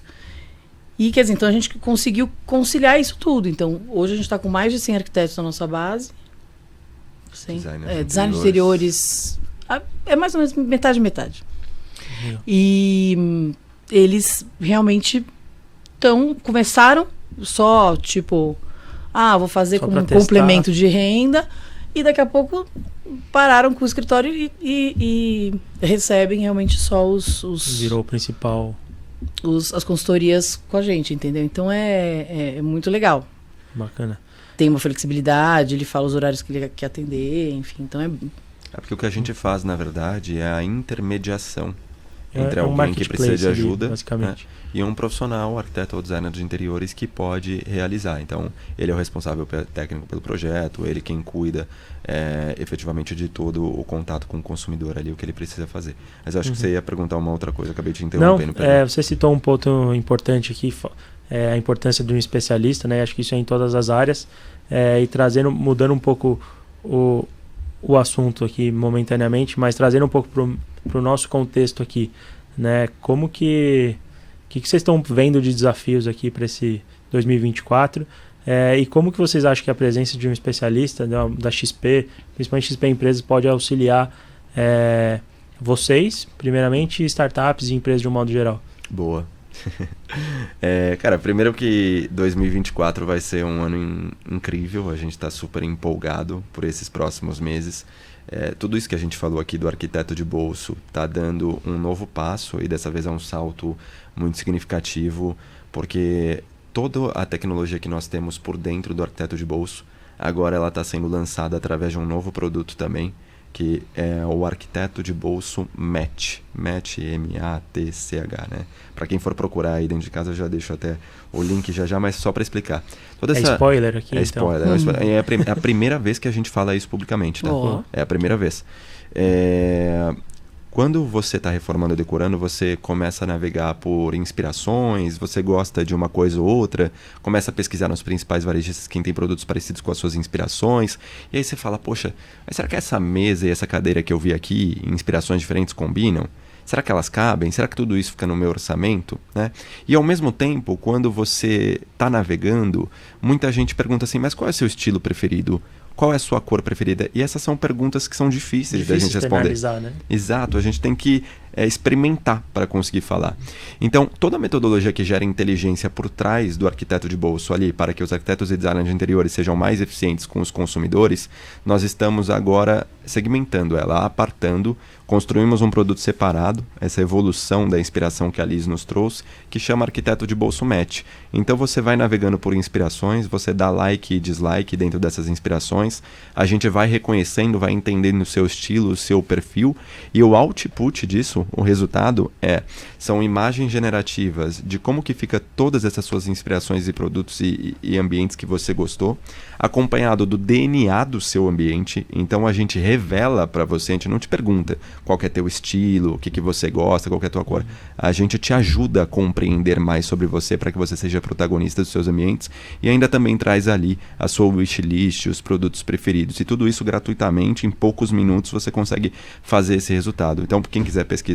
E, quer dizer, então a gente conseguiu conciliar isso tudo. Então, hoje a gente está com mais de 100 arquitetos na nossa base. Design de interiores é mais ou menos metade. E eles realmente começaram só tipo, vou fazer como um complemento de renda, e daqui a pouco pararam com o escritório e recebem realmente só virou o principal, as consultorias com a gente, entendeu? Então é muito legal. Bacana. Tem uma flexibilidade, ele fala os horários que ele quer atender, enfim, então porque o que a gente faz, na verdade, é a intermediação entre um alguém que precisa de marketplace ali, ajuda, basicamente. e um profissional, arquiteto ou designer de interiores que pode realizar. Então, ele é o responsável técnico pelo projeto, ele quem cuida efetivamente de todo o contato com o consumidor ali, o que ele precisa fazer. Mas eu acho que você ia perguntar uma outra coisa, acabei te interrompendo. Não, você citou um ponto importante aqui, a importância de um especialista, né? Acho que isso é em todas as áreas, e mudando um pouco o assunto aqui momentaneamente, mas trazendo um pouco para o nosso contexto aqui, né? Como que vocês estão vendo de desafios aqui para esse 2024? E como que vocês acham que a presença de um especialista da XP, principalmente XP Empresas, pode auxiliar vocês, primeiramente, startups e empresas de um modo geral? Boa. Cara, primeiro que 2024 vai ser um ano incrível, a gente está super empolgado por esses próximos meses. Tudo isso que a gente falou aqui do arquiteto de bolso está dando um novo passo, e dessa vez é um salto muito significativo, porque toda a tecnologia que nós temos por dentro do arquiteto de bolso, agora ela está sendo lançada através de um novo produto também, que é o arquiteto de bolso Match, M-A-T-C-H, né? Para quem for procurar aí dentro de casa, eu já deixo até o link já, mas só para explicar. Spoiler aqui, então. Spoiler. É a primeira vez que a gente fala isso publicamente, tá? É a primeira vez. Quando você está reformando ou decorando, você começa a navegar por inspirações, você gosta de uma coisa ou outra, começa a pesquisar nos principais varejistas quem tem produtos parecidos com as suas inspirações, e aí você fala, poxa, mas será que essa mesa e essa cadeira que eu vi aqui, inspirações diferentes, combinam? Será que elas cabem? Será que tudo isso fica no meu orçamento? Né? E ao mesmo tempo, quando você está navegando, muita gente pergunta assim, mas qual é o seu estilo preferido? Qual é a sua cor preferida? E essas são perguntas que são difíceis da gente responder. Né? Exato, a gente tem que experimentar para conseguir falar. Então, toda a metodologia que gera inteligência por trás do arquiteto de bolso ali, para que os arquitetos e designers de interiores sejam mais eficientes com os consumidores, nós estamos agora segmentando ela, apartando, construímos um produto separado, essa evolução da inspiração que a Liz nos trouxe, que chama arquiteto de bolso Match. Então você vai navegando por inspirações, você dá like e dislike dentro dessas inspirações, a gente vai reconhecendo, vai entendendo o seu estilo, o seu perfil, e o output disso, o resultado são imagens generativas de como que fica todas essas suas inspirações e produtos e ambientes que você gostou, acompanhado do DNA do seu ambiente. Então a gente revela para você, a gente não te pergunta qual que é teu estilo, o que você gosta, qual que é a tua cor. A gente te ajuda a compreender mais sobre você para que você seja protagonista dos seus ambientes, e ainda também traz ali a sua wishlist, os produtos preferidos, e tudo isso gratuitamente, em poucos minutos você consegue fazer esse resultado. Então, quem quiser pesquisar,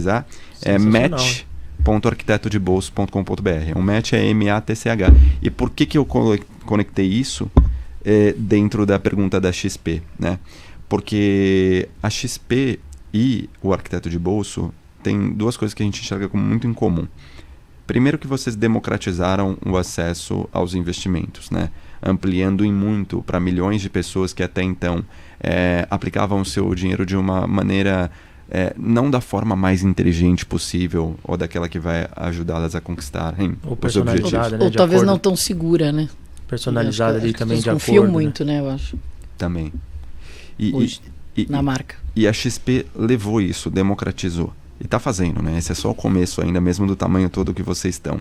é match.arquitetodebolso.com.br. O match é M-A-T-C-H. E por que eu conectei isso dentro da pergunta da XP, né? Porque a XP e o arquiteto de bolso tem duas coisas que a gente enxerga como muito em comum. Primeiro, que vocês democratizaram o acesso aos investimentos, né? Ampliando em muito para milhões de pessoas que até então aplicavam o seu dinheiro de uma maneira não da forma mais inteligente possível, ou daquela que vai ajudá-las a conquistarem os objetivos. Né, ou talvez não tão segura, né? Personalizada ali também de acordo. Confiam muito, né, eu acho. Também. Hoje, na marca. E a XP levou isso, democratizou. E está fazendo, né? Esse é só o começo ainda, mesmo do tamanho todo que vocês estão.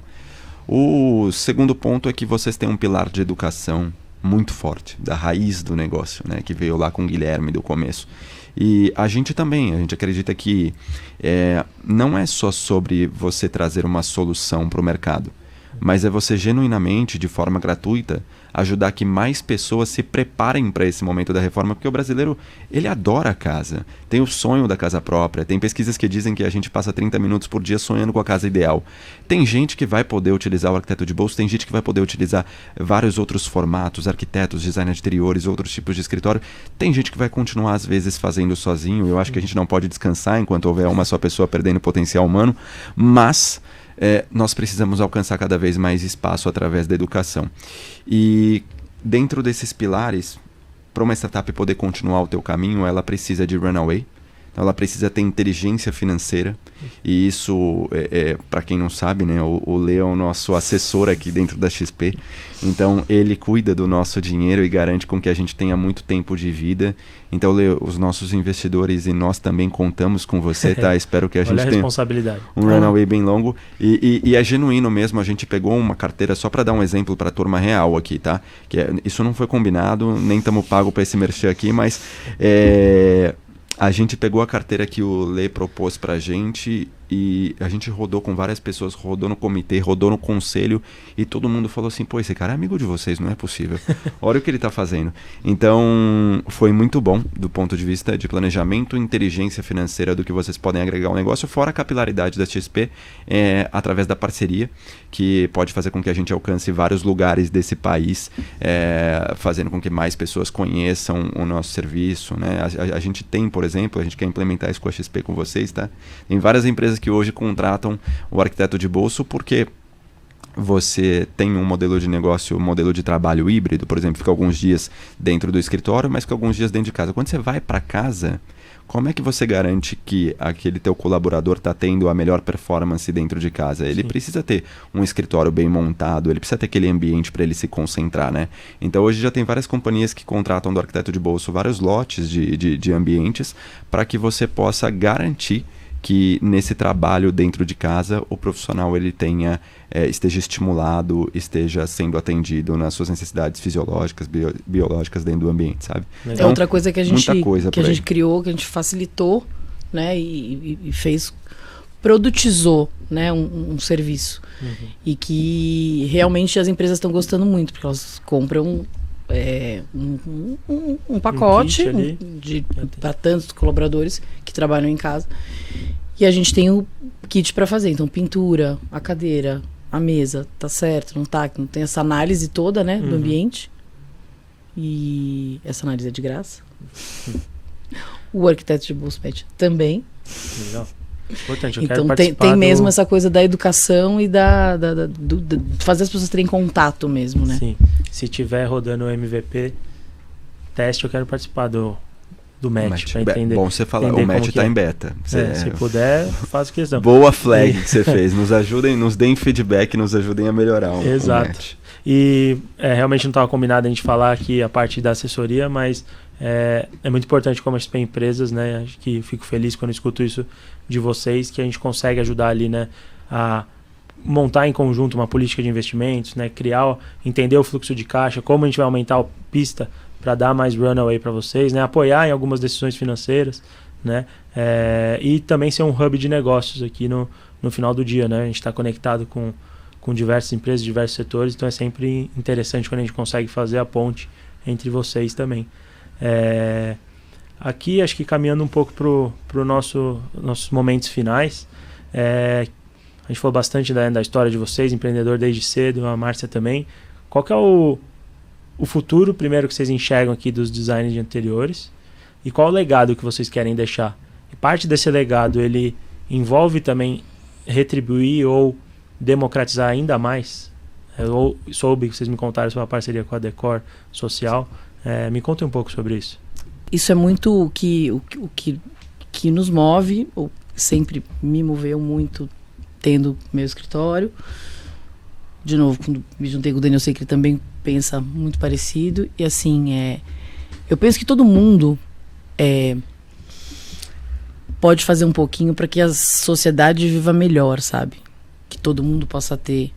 O segundo ponto é que vocês têm um pilar de educação muito forte, da raiz do negócio, né? Que veio lá com o Guilherme do começo. E a gente também, a gente acredita que não é só sobre você trazer uma solução para o mercado, mas é você genuinamente, de forma gratuita, ajudar que mais pessoas se preparem para esse momento da reforma, porque o brasileiro, ele adora a casa, tem o sonho da casa própria, tem pesquisas que dizem que a gente passa 30 minutos por dia sonhando com a casa ideal. Tem gente que vai poder utilizar o arquiteto de bolso, tem gente que vai poder utilizar vários outros formatos, arquitetos, designers de interiores, outros tipos de escritório, tem gente que vai continuar às vezes fazendo sozinho. Eu acho que a gente não pode descansar enquanto houver uma só pessoa perdendo potencial humano, mas nós precisamos alcançar cada vez mais espaço através da educação. E dentro desses pilares, para uma startup poder continuar o teu caminho, ela precisa de runaway, Então ela precisa ter inteligência financeira. E isso, para quem não sabe, né, o Lê é o nosso assessor aqui dentro da XP. Então ele cuida do nosso dinheiro e garante com que a gente tenha muito tempo de vida. Então, Lê, os nossos investidores e nós também contamos com você, tá? Espero que a gente tenha um runaway bem longo. E é genuíno mesmo, a gente pegou uma carteira, só para dar um exemplo para a turma real aqui, tá? Isso não foi combinado, nem estamos pagos para esse merchan aqui, mas a gente pegou a carteira que o Lê propôs pra gente e a gente rodou com várias pessoas, rodou no comitê, rodou no conselho e todo mundo falou assim, pô, esse cara é amigo de vocês, não é possível. Olha o que ele tá fazendo. Então, foi muito bom do ponto de vista de planejamento e inteligência financeira do que vocês podem agregar ao negócio, fora a capilaridade da XP, através da parceria, que pode fazer com que a gente alcance vários lugares desse país, fazendo com que mais pessoas conheçam o nosso serviço, né? A gente tem, por exemplo, a gente quer implementar isso com a XP com vocês, tá? Tem várias empresas que hoje contratam o arquiteto de bolso porque você tem um modelo de negócio, um modelo de trabalho híbrido, por exemplo, fica alguns dias dentro do escritório, mas fica alguns dias dentro de casa. Quando você vai para casa, como é que você garante que aquele teu colaborador está tendo a melhor performance dentro de casa? Ele precisa ter um escritório bem montado, ele precisa ter aquele ambiente para ele se concentrar, né? Então hoje já tem várias companhias que contratam do arquiteto de bolso vários lotes de ambientes para que você possa garantir que nesse trabalho dentro de casa o profissional ele esteja estimulado, esteja sendo atendido nas suas necessidades fisiológicas, biológicas dentro do ambiente, sabe? Então, outra coisa que a gente criou, que a gente facilitou, né, e fez, produtizou, né, um serviço. E que realmente as empresas estão gostando muito, porque elas compram um pacote para tantos colaboradores que trabalham em casa. E a gente tem o kit para fazer. Então, pintura, a cadeira, a mesa, tá certo, não tá? Não tem essa análise toda, né, do ambiente. E essa análise é de graça. O arquiteto de bolso pet também. Legal. Importante, eu então quero tem mesmo essa coisa da educação e de fazer as pessoas terem contato mesmo, né? Sim. Se tiver rodando o MVP teste, eu quero participar do match para entender. Bom, você fala, o match está em beta. Se puder, faço questão. Boa flag que você fez. Nos ajudem, nos deem feedback, nos ajudem a melhorar o match. E realmente não estava combinado a gente falar aqui a parte da assessoria, mas é muito importante como a XP Empresas, né? Acho que fico feliz quando escuto isso de vocês, que a gente consegue ajudar ali, né, a montar em conjunto uma política de investimentos, né, entender o fluxo de caixa, como a gente vai aumentar a pista para dar mais runaway para vocês, né, apoiar em algumas decisões financeiras, né, e também ser um hub de negócios aqui no final do dia, né, a gente está conectado com diversas empresas, diversos setores, então é sempre interessante quando a gente consegue fazer a ponte entre vocês também. Aqui, acho que caminhando um pouco para nossos momentos finais, a gente falou bastante da história de vocês, empreendedor desde cedo, a Márcia também. Qual que é o futuro, primeiro, que vocês enxergam aqui dos designs anteriores? E qual o legado que vocês querem deixar? E parte desse legado, ele envolve também retribuir ou democratizar ainda mais? Eu soube que vocês me contaram sobre a parceria com a Decor Social. Me contem um pouco sobre isso. Isso é muito o que nos move, ou sempre me moveu muito, tendo meu escritório. De novo, quando me juntei com o Daniel, eu sei que ele também pensa muito parecido. E assim, eu penso que todo mundo pode fazer um pouquinho para que a sociedade viva melhor, sabe? Que todo mundo possa ter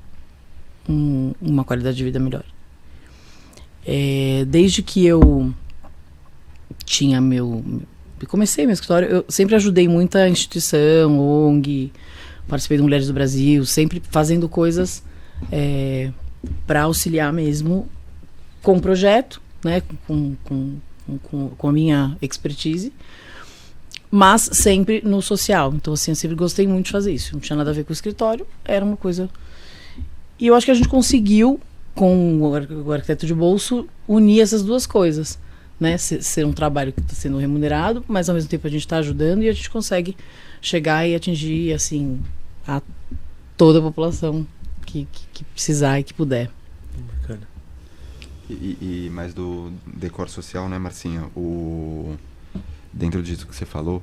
uma qualidade de vida melhor. Desde que eu comecei meu escritório, eu sempre ajudei muita instituição, ONG, participei do Mulheres do Brasil, sempre fazendo coisas para auxiliar mesmo com o projeto, né, com a minha expertise, mas sempre no social. Então, assim, eu sempre gostei muito de fazer isso. Não tinha nada a ver com o escritório, era uma coisa... E eu acho que a gente conseguiu, com o arquiteto de bolso, unir essas duas coisas, né? Ser um trabalho que está sendo remunerado, mas ao mesmo tempo a gente está ajudando e a gente consegue chegar e atingir, assim, a toda a população que precisar e que puder. Bacana. E mais do Decor Social, né, Marcinha? Dentro disso que você falou,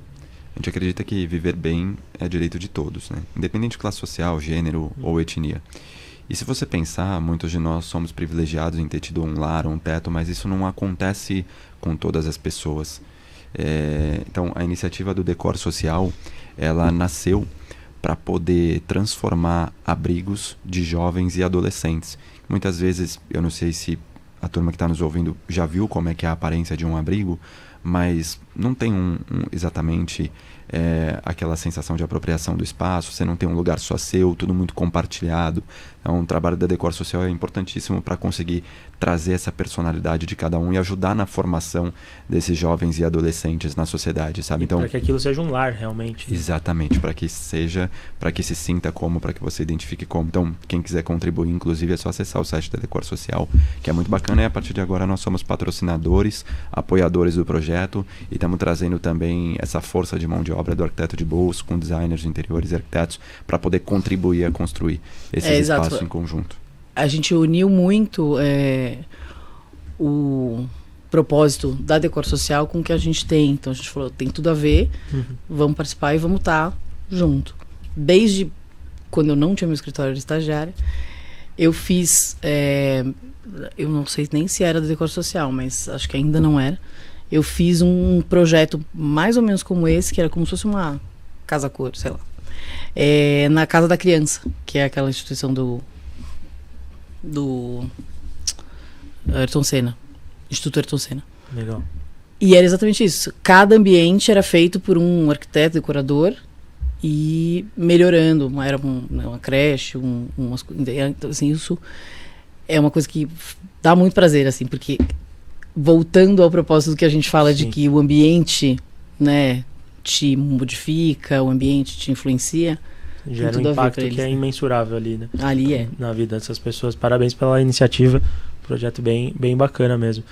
A gente acredita que viver bem é direito de todos, né? Independente de classe social, gênero ou etnia. E se você pensar, muitos de nós somos privilegiados em ter tido um lar, um teto, mas isso não acontece com todas as pessoas. Então, a iniciativa do Decor Social, ela nasceu para poder transformar abrigos de jovens e adolescentes. Muitas vezes, eu não sei se a turma que está nos ouvindo já viu como é que é a aparência de um abrigo, mas não tem exatamente aquela sensação de apropriação do espaço, você não tem um lugar só seu, tudo muito compartilhado. Então, o trabalho da Decor Social é importantíssimo para conseguir trazer essa personalidade de cada um e ajudar na formação desses jovens e adolescentes na sociedade, sabe? Então, para que aquilo seja um lar, realmente. Exatamente, para que se sinta como, para que você identifique como. Então, quem quiser contribuir, inclusive, é só acessar o site da Decor Social, que é muito bacana, e a partir de agora nós somos patrocinadores, apoiadores do projeto, e estamos trazendo também essa força de mão de obra do arquiteto de bolso, com designers de interiores e arquitetos, para poder contribuir a construir esses espaços em conjunto. A gente uniu muito o propósito da Decor Social com o que a gente tem. Então a gente falou, tem tudo a ver, vamos participar e vamos estar junto. Desde quando eu não tinha meu escritório de estagiária, eu fiz, eu não sei nem se era da Decor Social, mas acho que ainda não era. Eu fiz um projeto mais ou menos como esse, que era como se fosse uma casa-cor, sei lá. Na Casa da Criança, que é aquela instituição do Ayrton Senna, Instituto Ayrton Senna. Legal. E era exatamente isso. Cada ambiente era feito por um arquiteto, decorador, e melhorando. Era uma creche, então, assim, isso é uma coisa que dá muito prazer, assim, porque voltando ao propósito que a gente fala de que o ambiente, né, te modifica, o ambiente te influencia. Gera um impacto que é imensurável ali, né? Ali na vida dessas pessoas. Parabéns pela iniciativa, projeto bem bacana mesmo.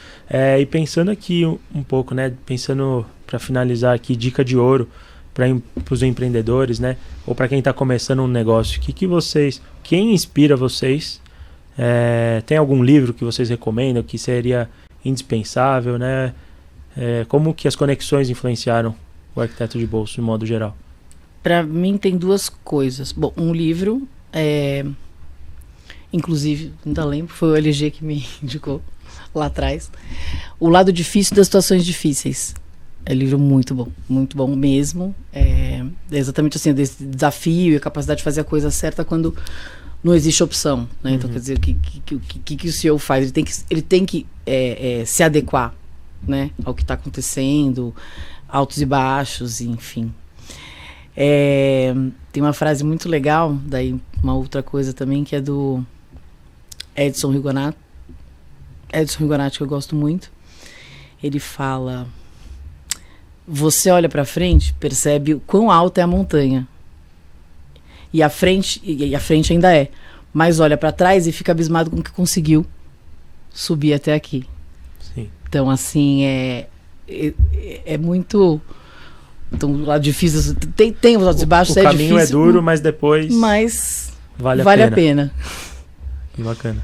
E pensando aqui um pouco, né? Pensando para finalizar aqui, dica de ouro para os empreendedores, né? Ou para quem está começando um negócio, quem inspira vocês? Tem algum livro que vocês recomendam que seria indispensável, né? Como que as conexões influenciaram o arquiteto de bolso de modo geral? Para mim tem duas coisas. Bom, um livro, inclusive, ainda lembro, foi o LG que me indicou lá atrás. O Lado Difícil das Situações Difíceis. É um livro muito bom mesmo. É exatamente assim, desse desafio e a capacidade de fazer a coisa certa quando não existe opção, né? Então, quer dizer, o que o CEO faz? Ele tem que se adequar, né, ao que está acontecendo, altos e baixos, enfim. Tem uma frase muito legal, daí uma outra coisa também, que é do Edson Rigonato, que eu gosto muito. Ele fala: você olha para frente, percebe o quão alta é a montanha, e a frente ainda mas olha para trás e fica abismado com o que conseguiu subir até aqui. Sim. Então, assim, é muito... Então, o lado difícil, tem os altos e baixos, o caminho difícil, é duro, mas depois vale a pena. Que bacana.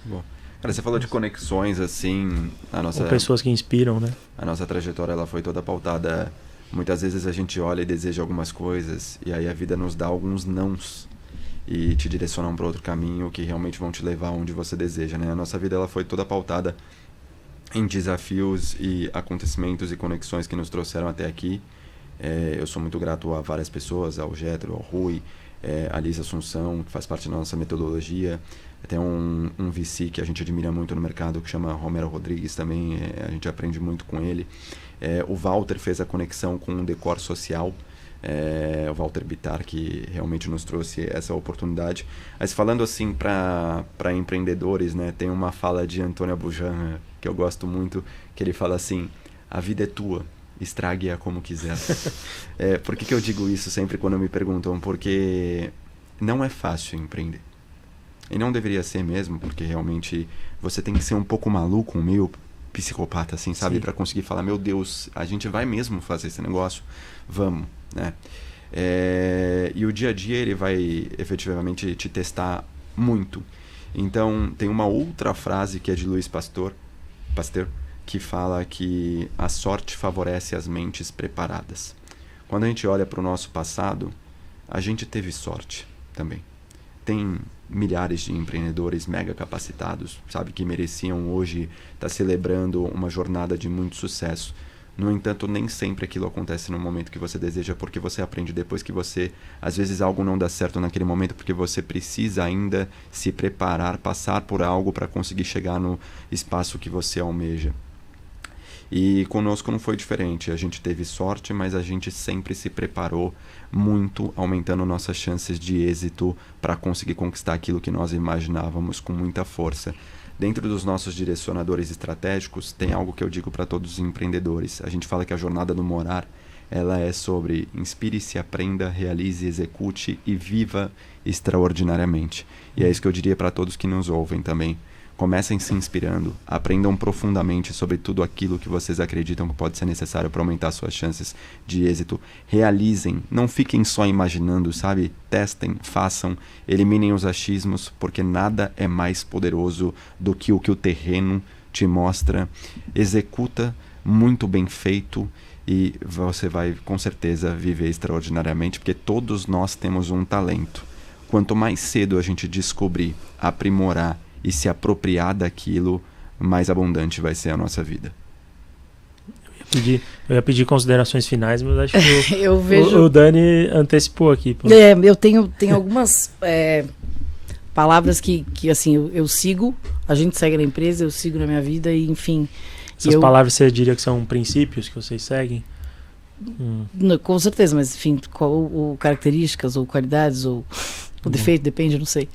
Bom, cara, você falou de conexões, assim, com pessoas que inspiram, né? A nossa trajetória, ela foi toda pautada. Muitas vezes a gente olha e deseja algumas coisas, e aí a vida nos dá alguns nãos e te direcionam para outro caminho que realmente vão te levar onde você deseja, né? A nossa vida, ela foi toda pautada em desafios e acontecimentos e conexões que nos trouxeram até aqui. Eu sou muito grato a várias pessoas, ao Getro, ao Rui, a Liz Assunção, que faz parte da nossa metodologia. Tem um VC que a gente admira muito no mercado, que chama Romero Rodrigues também, a gente aprende muito com ele. O Walter fez a conexão com o Decor Social, o Walter Bittar, que realmente nos trouxe essa oportunidade. Mas falando assim para empreendedores, né, tem uma fala de Antônio Abujanra que eu gosto muito, que ele fala assim: a vida é tua, estrague-a como quiser. Por que eu digo isso sempre quando me perguntam? Porque não é fácil empreender. E não deveria ser mesmo, porque realmente você tem que ser um pouco maluco, meio psicopata, assim, sabe? Para conseguir falar: meu Deus, a gente vai mesmo fazer esse negócio? Vamos, né? E o dia a dia, ele vai efetivamente te testar muito. Então, tem uma outra frase que é de Louis Pasteur, que fala que a sorte favorece as mentes preparadas. Quando a gente olha para o nosso passado, a gente teve sorte também. Tem milhares de empreendedores mega capacitados, sabe, que mereciam hoje estar celebrando uma jornada de muito sucesso. No entanto, nem sempre aquilo acontece no momento que você deseja, porque você aprende depois que você... Às vezes algo não dá certo naquele momento, porque você precisa ainda se preparar, passar por algo para conseguir chegar no espaço que você almeja. E conosco não foi diferente. A gente teve sorte, mas a gente sempre se preparou muito, aumentando nossas chances de êxito para conseguir conquistar aquilo que nós imaginávamos com muita força. Dentro dos nossos direcionadores estratégicos, tem algo que eu digo para todos os empreendedores. A gente fala que a jornada do Morar, ela é sobre inspire-se, aprenda, realize, execute e viva extraordinariamente. E é isso que eu diria para todos que nos ouvem também. Comecem se inspirando, aprendam profundamente sobre tudo aquilo que vocês acreditam que pode ser necessário para aumentar suas chances de êxito. Realizem, não fiquem só imaginando, sabe? Testem, façam, eliminem os achismos, porque nada é mais poderoso do que o terreno te mostra. Executa muito bem feito e você vai com certeza viver extraordinariamente, porque todos nós temos um talento. Quanto mais cedo a gente descobrir, aprimorar e se apropriar daquilo, mais abundante vai ser a nossa vida. Eu ia pedir considerações finais, mas acho que eu vejo... o Dani antecipou aqui. Pô. Eu tenho algumas palavras que assim, eu sigo, a gente segue na empresa, eu sigo na minha vida e enfim... Essas palavras você diria que são princípios que vocês seguem? Com certeza, mas enfim, ou características, ou qualidades, ou... O defeito, depende, eu não sei.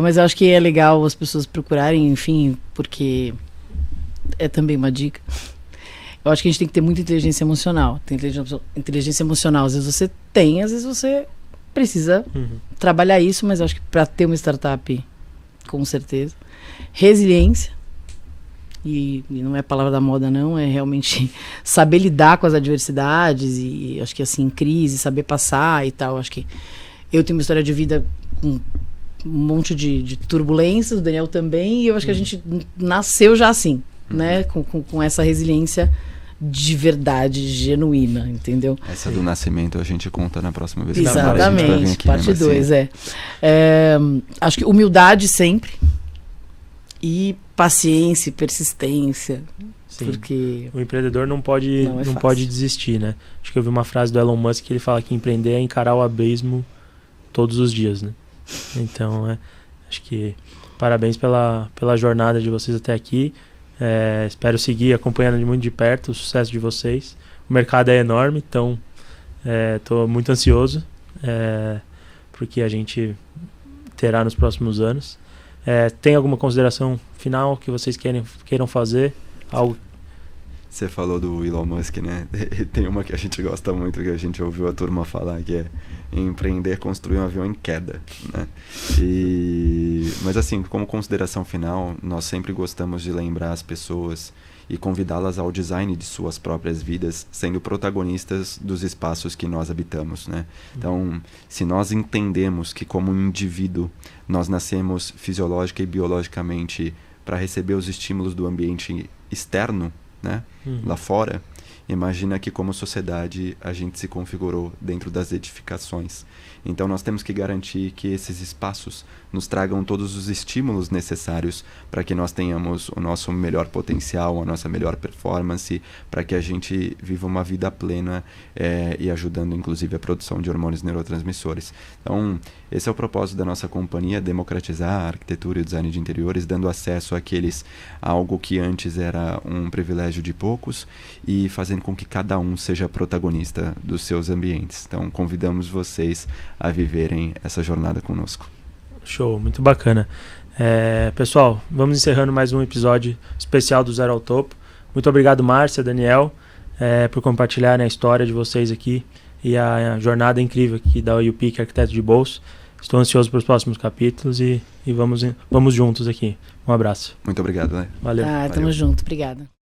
Mas eu acho que é legal as pessoas procurarem, enfim, porque é também uma dica. Eu acho que a gente tem que ter muita inteligência emocional. Tem inteligência emocional, às vezes você tem, às vezes você precisa trabalhar isso, mas eu acho que para ter uma startup, com certeza. Resiliência, e não é a palavra da moda não, é realmente saber lidar com as adversidades e acho que assim, crise, saber passar e tal, acho que eu tenho uma história de vida com um monte de turbulências, o Daniel também, e eu acho que a gente nasceu já assim, né? Com essa resiliência de verdade, genuína, entendeu? Essa do nascimento a gente conta na próxima vez. Exatamente, parte 2, acho que humildade sempre, e paciência e persistência. Sim. Porque o empreendedor não pode desistir, né? Acho que eu vi uma frase do Elon Musk que ele fala que empreender é encarar o abismo todos os dias, né? Então, acho que parabéns pela jornada de vocês até aqui. Espero seguir acompanhando muito de perto o sucesso de vocês. O mercado é enorme, então estou muito ansioso porque a gente terá nos próximos anos. Tem alguma consideração final que vocês queiram fazer? Algo? Você falou do Elon Musk, né? Tem uma que a gente gosta muito, que a gente ouviu a turma falar, que é empreender, construir um avião em queda, né? Mas assim, como consideração final, nós sempre gostamos de lembrar as pessoas e convidá-las ao design de suas próprias vidas, sendo protagonistas dos espaços que nós habitamos, né? Então, se nós entendemos que como um indivíduo nós nascemos fisiológica e biologicamente para receber os estímulos do ambiente externo, né? Lá fora, imagina que como sociedade a gente se configurou dentro das edificações. Então nós temos que garantir que esses espaços nos tragam todos os estímulos necessários para que nós tenhamos o nosso melhor potencial, a nossa melhor performance, para que a gente viva uma vida plena e ajudando inclusive a produção de hormônios neurotransmissores. Então esse é o propósito da nossa companhia, democratizar a arquitetura e o design de interiores, dando acesso àqueles a algo que antes era um privilégio de poucos e fazendo com que cada um seja protagonista dos seus ambientes. Então convidamos vocês a viverem essa jornada conosco. Show, muito bacana. Pessoal, vamos encerrando mais um episódio especial do Zero ao Topo. Muito obrigado, Márcia, Daniel, por compartilharem a história de vocês aqui e a jornada incrível aqui da UPIC Arquiteto de Bolso. Estou ansioso para os próximos capítulos e vamos juntos aqui. Um abraço. Muito obrigado, né? Valeu. Tamo junto, obrigada.